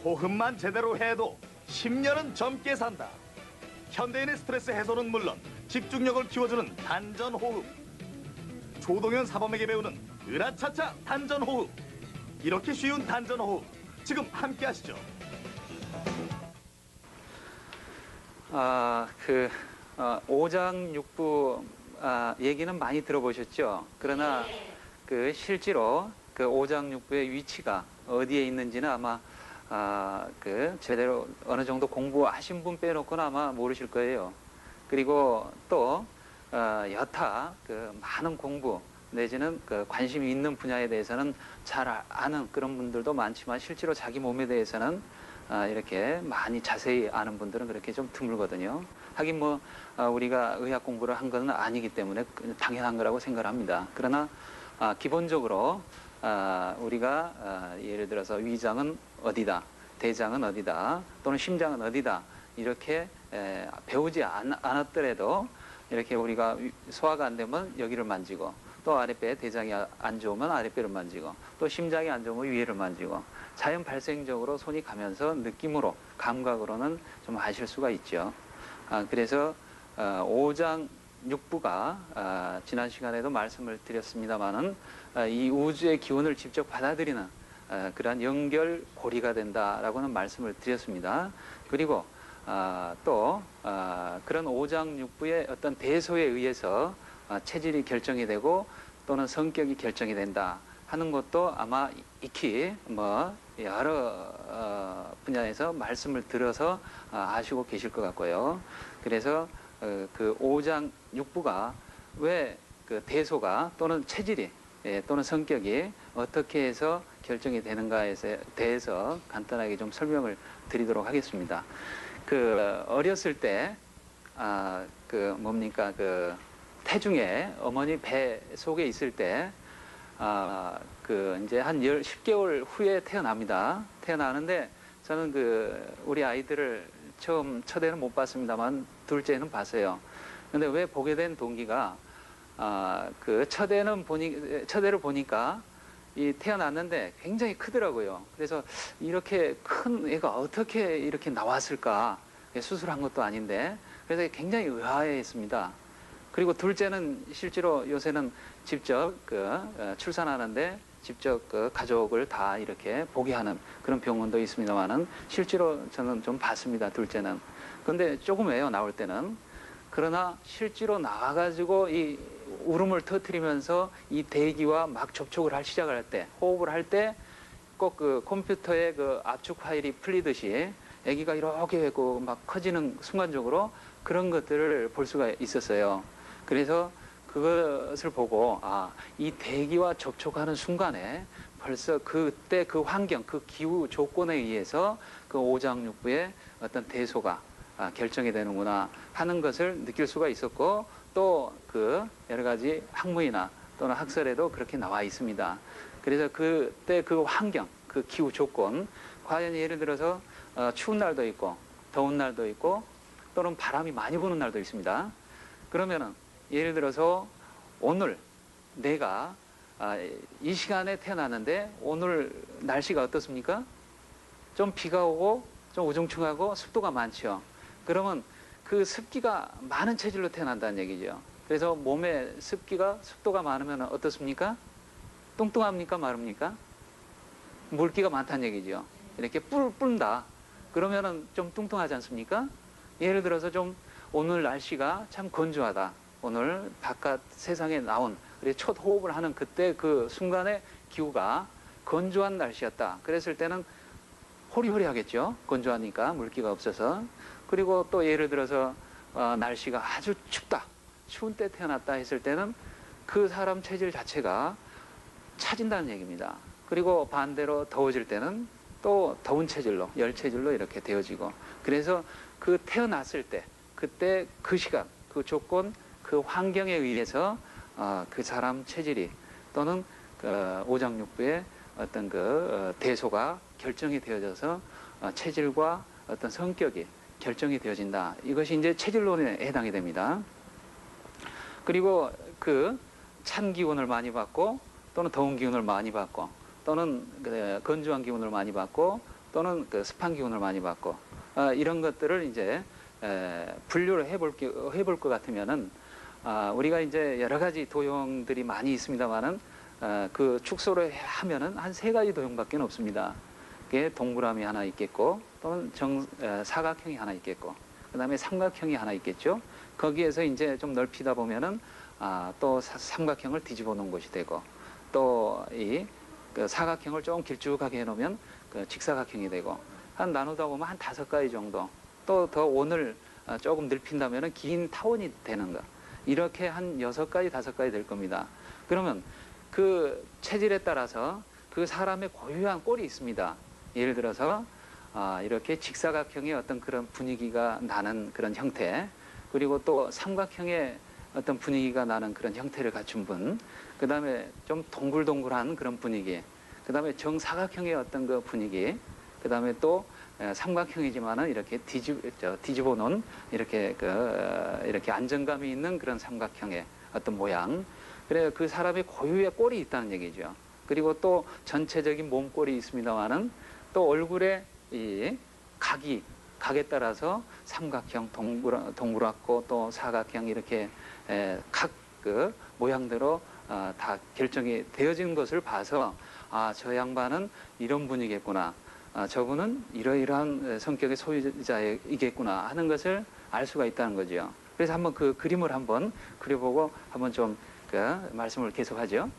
호흡만 제대로 해도 10년은 젊게 산다. 현대인의 스트레스 해소는 물론 집중력을 키워주는 단전호흡. 조동현 사범에게 배우는 으라차차 단전호흡. 이렇게 쉬운 단전호흡, 지금 함께 하시죠. 오장육부 얘기는 많이 들어보셨죠? 그러나 실제로 그 오장육부의 위치가 어디에 있는지는 아마 제대로 어느 정도 공부하신 분 빼놓고는 아마 모르실 거예요. 그리고 또 여타 많은 공부 내지는 관심이 있는 분야에 대해서는 잘 아는 그런 분들도 많지만 실제로 자기 몸에 대해서는 이렇게 많이 자세히 아는 분들은 그렇게 좀 드물거든요. 하긴 우리가 의학 공부를 한 건 아니기 때문에 당연한 거라고 생각을 합니다. 그러나 기본적으로 우리가 예를 들어서 위장은 어디다, 대장은 어디다, 또는 심장은 어디다 이렇게 배우지 않았더라도 이렇게 우리가 소화가 안 되면 여기를 만지고, 또 아랫배 대장이 안 좋으면 아랫배를 만지고, 또 심장이 안 좋으면 위에를 만지고, 자연 발생적으로 손이 가면서 느낌으로, 감각으로는 좀 아실 수가 있죠. 그래서 오장육부가 지난 시간에도 말씀을 드렸습니다마는 이 우주의 기운을 직접 받아들이는 그러한 연결고리가 된다라고는 말씀을 드렸습니다. 그리고 또 그런 오장육부의 어떤 대소에 의해서 체질이 결정이 되고 또는 성격이 결정이 된다 하는 것도 아마 익히 여러 분야에서 말씀을 들어서 아시고 계실 것 같고요. 그래서 그 오장육부가 왜 그 대소가 또는 체질이 또는 성격이 어떻게 해서 결정이 되는가에 대해서 간단하게 좀 설명을 드리도록 하겠습니다. 어렸을 때 태중에 어머니 배 속에 있을 때 이제 한 10개월 후에 태어납니다. 태어나는데 저는 우리 아이들을 처음 첫애는 못 봤습니다만 둘째는 봤어요. 근데 왜 보게 된 동기가 첫애를 보니까 태어났는데 굉장히 크더라고요. 그래서 이렇게 큰 애가 어떻게 이렇게 나왔을까? 수술한 것도 아닌데. 그래서 굉장히 의아해했습니다. 그리고 둘째는 실제로 요새는 직접 출산하는데 직접 가족을 다 이렇게 보게 하는 그런 병원도 있습니다만은 실제로 저는 좀 봤습니다. 둘째는. 근데 조금이에요, 나올 때는. 그러나 실제로 나와가지고 이 울음을 터뜨리면서 이 대기와 막 접촉을 시작을 할 때, 호흡을 할 때 꼭 컴퓨터의 압축 파일이 풀리듯이 아기가 이렇게 막 커지는 순간적으로 그런 것들을 볼 수가 있었어요. 그래서 그것을 보고 이 대기와 접촉하는 순간에 벌써 그때 그 환경, 그 기후 조건에 의해서 그 오장육부의 어떤 대소가 결정이 되는구나 하는 것을 느낄 수가 있었고, 또 여러 가지 학문이나 또는 학설에도 그렇게 나와 있습니다. 그래서 그때 그 환경, 그 기후 조건, 과연 예를 들어서 추운 날도 있고 더운 날도 있고 또는 바람이 많이 부는 날도 있습니다. 그러면은 예를 들어서 오늘 내가 이 시간에 태어났는데 오늘 날씨가 어떻습니까? 좀 비가 오고 좀 우중충하고 습도가 많죠. 그러면 그 습기가 많은 체질로 태어난다는 얘기죠. 그래서 몸에 습도가 많으면 어떻습니까? 뚱뚱합니까? 마릅니까? 물기가 많다는 얘기죠. 이렇게 뿔다. 그러면은 좀 뚱뚱하지 않습니까? 예를 들어서 좀 오늘 날씨가 참 건조하다. 오늘 바깥 세상에 나온 첫 호흡을 하는 그때 그 순간의 기후가 건조한 날씨였다. 그랬을 때는 호리호리하겠죠. 건조하니까 물기가 없어서. 그리고 또 예를 들어서 날씨가 아주 춥다. 추운 때 태어났다 했을 때는 그 사람 체질 자체가 차진다는 얘기입니다. 그리고 반대로 더워질 때는 또 더운 체질로, 열 체질로 이렇게 되어지고, 그래서 그 태어났을 때, 그때 그 시간, 그 조건, 그 환경에 의해서 그 사람 체질이 또는 오장육부의 어떤 대소가 결정이 되어져서 체질과 어떤 성격이 결정이 되어진다. 이것이 이제 체질론에 해당이 됩니다. 그리고 찬 기운을 많이 받고 또는 더운 기운을 많이 받고 또는 건조한 기운을 많이 받고 또는 그 습한 기운을 많이 받고 이런 것들을 이제 분류를 해볼 것 같으면은 우리가 이제 여러 가지 도형들이 많이 있습니다만은 그 축소를 하면은 한 3가지 도형밖에 없습니다. 그게 동그라미 하나 있겠고 또는 사각형이 하나 있겠고 그다음에 삼각형이 하나 있겠죠. 거기에서 이제 좀 넓히다 보면은 또 삼각형을 뒤집어 놓은 것이 되고 또 이 그 사각형을 좀 길쭉하게 해놓으면 그 직사각형이 되고 한 나누다 보면 한 5가지 정도 또 더 원을 조금 넓힌다면은 긴 타원이 되는 거 이렇게 한 6가지 5가지 될 겁니다. 그러면 그 체질에 따라서 그 사람의 고유한 꼴이 있습니다. 예를 들어서 이렇게 직사각형의 어떤 그런 분위기가 나는 그런 형태 그리고 또 삼각형의 어떤 분위기가 나는 그런 형태를 갖춘 분, 그 다음에 좀 동글동글한 그런 분위기, 그 다음에 정사각형의 어떤 그 분위기, 그 다음에 또 삼각형이지만은 이렇게 뒤집어 놓은 이렇게 이렇게 안정감이 있는 그런 삼각형의 어떤 모양. 그래 그 사람의 고유의 꼴이 있다는 얘기죠. 그리고 또 전체적인 몸꼴이 있습니다만은 또 얼굴에 이 각에 따라서 삼각형, 동그랗고 또 사각형 이렇게 각 그 모양대로 다 결정이 되어진 것을 봐서 저 양반은 이런 분이겠구나. 저분은 이러이러한 성격의 소유자이겠구나 하는 것을 알 수가 있다는 거죠. 그래서 한번 그 그림을 한번 그려보고 한번 좀 그 말씀을 계속하죠.